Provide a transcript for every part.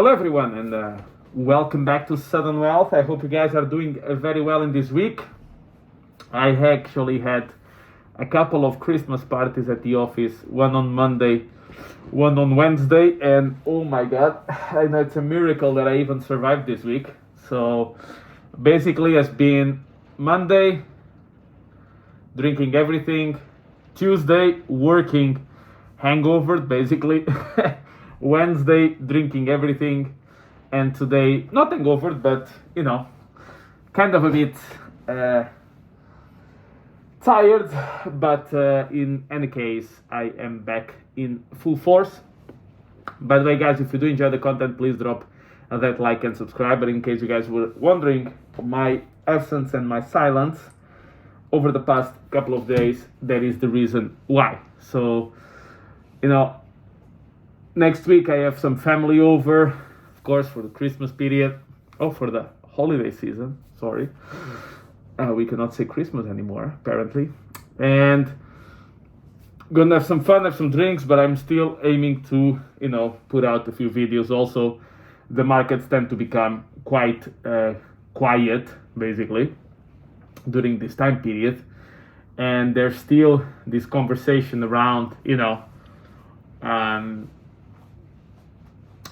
Hello, everyone, and welcome back to Sudden Wealth. I hope you guys are doing very well in this week. I actually had a couple of Christmas parties at the office, one on Monday, one on Wednesday, and oh my god, I know it's a miracle that I even survived this week. So basically, it's been Monday, drinking everything, Tuesday, working, hangover basically. Wednesday, drinking everything, and today, not hangover, but kind of a bit tired. But in any case, I am back in full force. By the way, guys, if you do enjoy the content, please drop that like and subscribe. But in case you guys were wondering, my absence and my silence over the past couple of days, that is the reason why. So, next week I have some family over, of course, for the Christmas period. Oh, for the holiday season. Sorry. We cannot say Christmas anymore, apparently. And gonna have some fun, have some drinks, but I'm still aiming to, put out a few videos. Also, the markets tend to become quite quiet, basically, during this time period. And there's still this conversation around,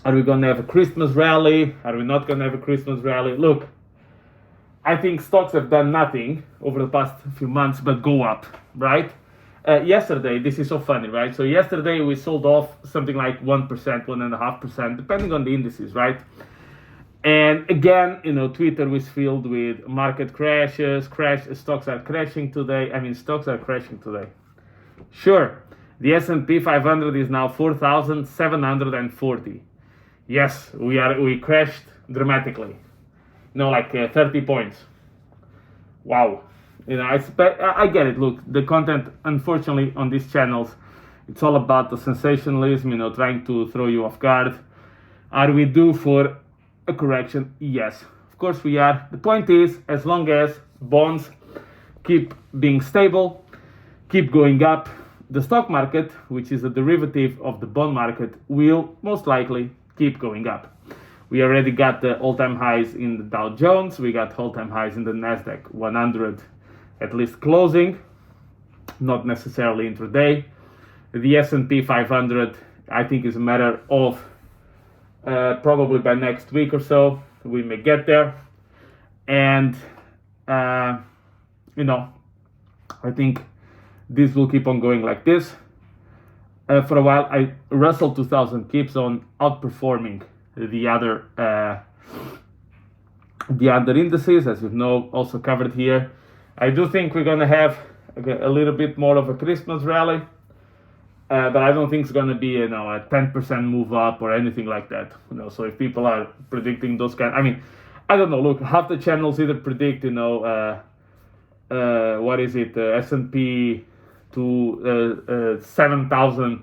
are we going to have a Christmas rally? Are we not going to have a Christmas rally? Look, I think stocks have done nothing over the past few months but go up, right? Yesterday, this is so funny, right? So yesterday we sold off something like 1%, 1.5%, depending on the indices, right? And again, Twitter was filled with market crashes, stocks are crashing today. Stocks are crashing today. Sure, the S&P 500 is now 4,740. Yes, we crashed dramatically. 30 points. Wow. I get it. Look, the content, unfortunately, on these channels, it's all about the sensationalism, trying to throw you off guard. Are we due for a correction? Yes, of course we are. The point is, as long as bonds keep being stable, keep going up, the stock market, which is a derivative of the bond market, will most likely keep going up. We already got the all-time highs in the Dow Jones. We got all-time highs in the Nasdaq 100, at least closing, not necessarily intraday. The S&P 500, I think, is a matter of probably by next week or so, we may get there. And, I think this will keep on going like this. For a while, Russell 2000 keeps on outperforming the other indices, as you know, also covered here. I do think we're going to have a little bit more of a Christmas rally, but I don't think it's going to be a 10% move up or anything like that. So if people are predicting those I don't know. Look, half the channels either predict S&P to 7,000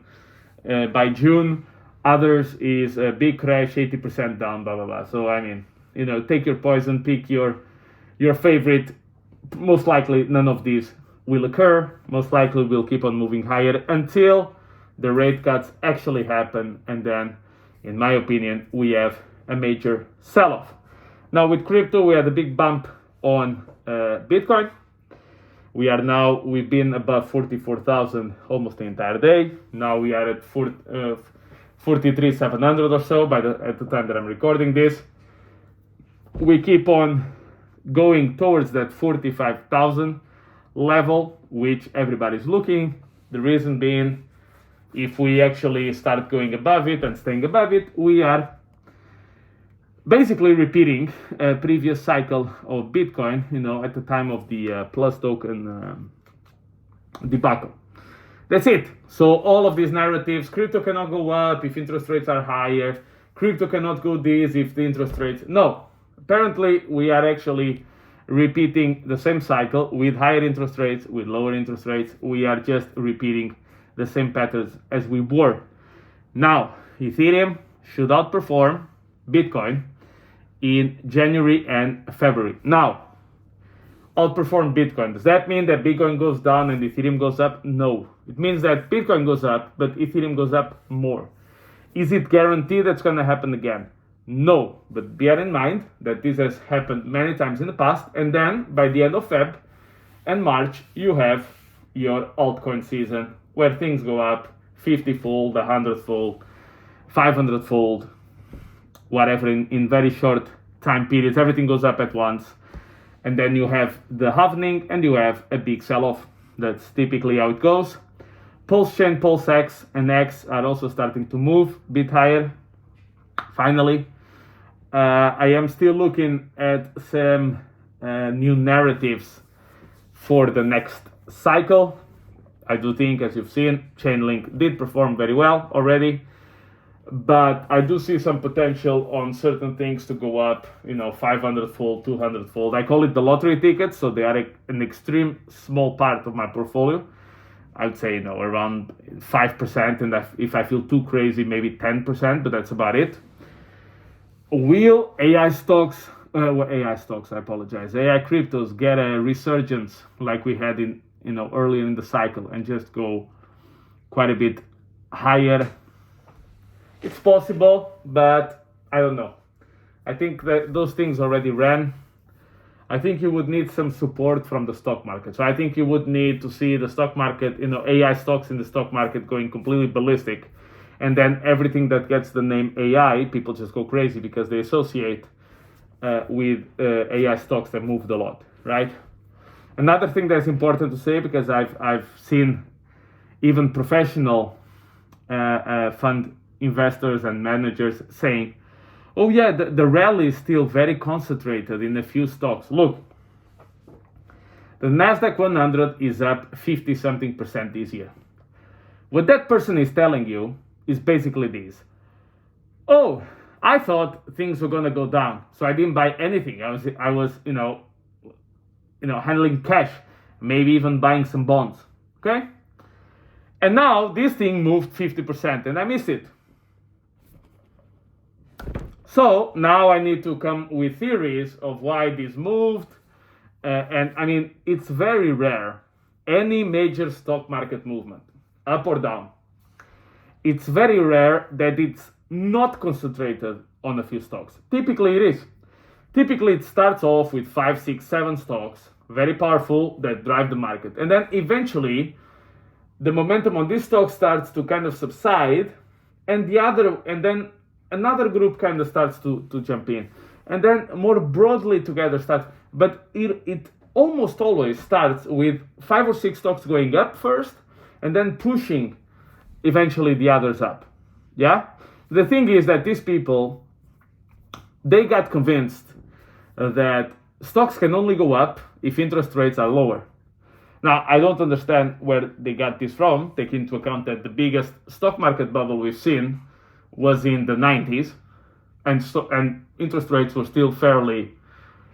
by June. Others is a big crash, 80% down, blah blah blah. So take your poison, pick your favorite. Most likely none of these will occur. Most likely we'll keep on moving higher until the rate cuts actually happen, and then, in my opinion, we have a major sell-off. Now with crypto, we had a big bump on Bitcoin. We've been above 44,000 almost the entire day. Now we are at 43,700 or so at the time that I'm recording this. We keep on going towards that 45,000 level, which everybody's looking. The reason being, if we actually start going above it and staying above it, we are basically repeating a previous cycle of Bitcoin, at the time of the Plus token debacle. That's it. So all of these narratives, crypto cannot go up if interest rates are higher, crypto cannot go this if the interest rates... No, apparently we are actually repeating the same cycle with higher interest rates, with lower interest rates. We are just repeating the same patterns as we were. Now, Ethereum should outperform Bitcoin in January and February. Now, outperform Bitcoin. Does that mean that Bitcoin goes down and Ethereum goes up? No. It means that Bitcoin goes up, but Ethereum goes up more. Is it guaranteed that's going to happen again? No, but bear in mind that this has happened many times in the past, and then by the end of Feb and March, you have your altcoin season where things go up 50-fold, 100-fold, 500-fold, whatever, in very short time periods. Everything goes up at once, and then you have the halvening and you have a big sell-off. That's typically how it goes. Pulse Chain, Pulse X, and X are also starting to move a bit higher. Finally, I am still looking at some new narratives for the next cycle. I do think, as you've seen, Chainlink did perform very well already, but I do see some potential on certain things to go up, 500-fold, 200-fold. I call it the lottery tickets, so they are an extreme small part of my portfolio. I would say, around 5%, and if I feel too crazy, maybe 10%, but that's about it. Will AI cryptos get a resurgence like we had in earlier in the cycle and just go quite a bit higher? It's possible, but I don't know. I think that those things already ran. I think you would need some support from the stock market. So I think you would need to see the stock market, AI stocks in the stock market going completely ballistic. And then everything that gets the name AI, people just go crazy because they associate with AI stocks that moved a lot, right? Another thing that's important to say, because I've seen even professional fund investors and managers saying, oh yeah, the rally is still very concentrated in a few stocks. Look, the Nasdaq 100 is up 50-something% this year. What that person is telling you is basically this. Oh, I thought things were gonna go down, so I didn't buy anything. I was handling cash, maybe even buying some bonds. Okay? And now this thing moved 50% and I missed it. So now I need to come with theories of why this moved. And I mean, it's very rare, any major stock market movement, up or down, it's very rare that it's not concentrated on a few stocks. Typically it is. Typically it starts off with 5, 6, 7 stocks, very powerful, that drive the market. And then eventually the momentum on this stock starts to kind of subside, and then another group kind of starts to jump in. And then more broadly together starts, but it almost always starts with 5 or 6 stocks going up first, and then pushing eventually the others up. Yeah? The thing is that these people, they got convinced that stocks can only go up if interest rates are lower. Now, I don't understand where they got this from, taking into account that the biggest stock market bubble we've seen was in the 90s, and interest rates were still fairly,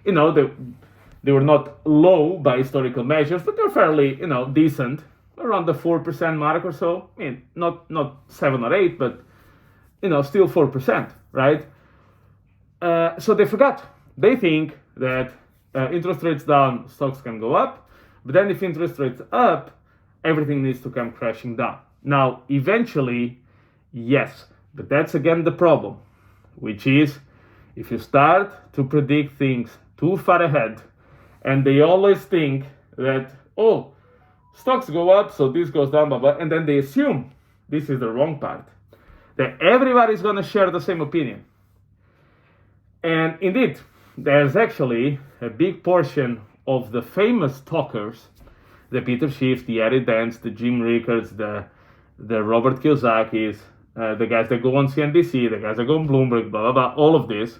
they were not low by historical measures, but they were fairly, decent, around the 4% mark or so. I mean, not 7 or 8, but still 4%, right? So they forgot. They think that interest rates down, stocks can go up, but then if interest rates up, everything needs to come crashing down. Now, eventually, yes, but that's again the problem, which is if you start to predict things too far ahead, and they always think that, oh, stocks go up, so this goes down, blah, blah, and then they assume, this is the wrong part, that everybody's going to share the same opinion. And indeed, there's actually a big portion of the famous talkers, the Peter Schiff, the Harry Dents, the Jim Rickards, the Robert Kiyosakis, the guys that go on CNBC, the guys that go on Bloomberg, blah, blah, blah, all of this,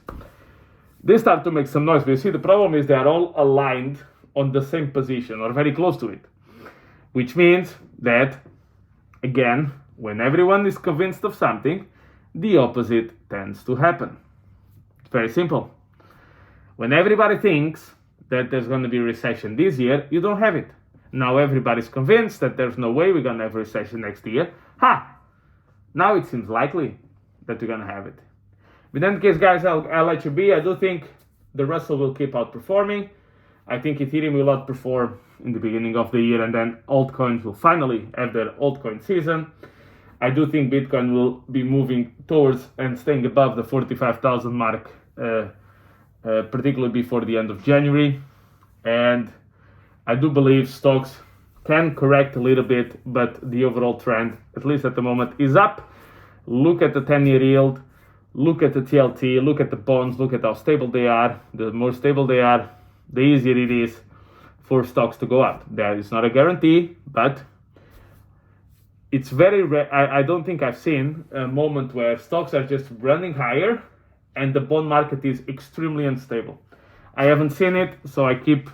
they start to make some noise. But you see, the problem is they are all aligned on the same position or very close to it, which means that, again, when everyone is convinced of something, the opposite tends to happen. It's very simple. When everybody thinks that there's going to be a recession this year, you don't have it. Now everybody's convinced that there's no way we're going to have a recession next year. Now it seems likely that we're going to have it. But in that case, guys, I'll let you be. I do think the Russell will keep outperforming. I think Ethereum will outperform in the beginning of the year, and then altcoins will finally have their altcoin season. I do think Bitcoin will be moving towards and staying above the 45,000 mark, particularly before the end of January. And I do believe stocks can correct a little bit, but the overall trend, at least at the moment, is up. Look at the 10-year yield, look at the TLT, look at the bonds, look at how stable they are. The more stable they are, the easier it is for stocks to go up. That is not a guarantee, but it's very rare. I don't think I've seen a moment where stocks are just running higher and the bond market is extremely unstable. I haven't seen it, so I keep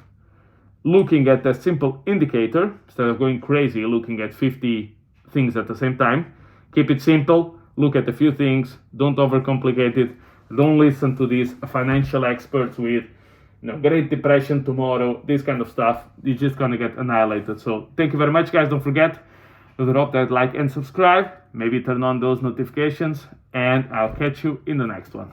looking at a simple indicator instead of going crazy looking at 50 things at the same time. Keep it simple, look at a few things, don't overcomplicate it, don't listen to these financial experts with Great Depression tomorrow, this kind of stuff. You're just gonna get annihilated. So thank you very much, guys. Don't forget to drop that like and subscribe, maybe turn on those notifications, and I'll catch you in the next one.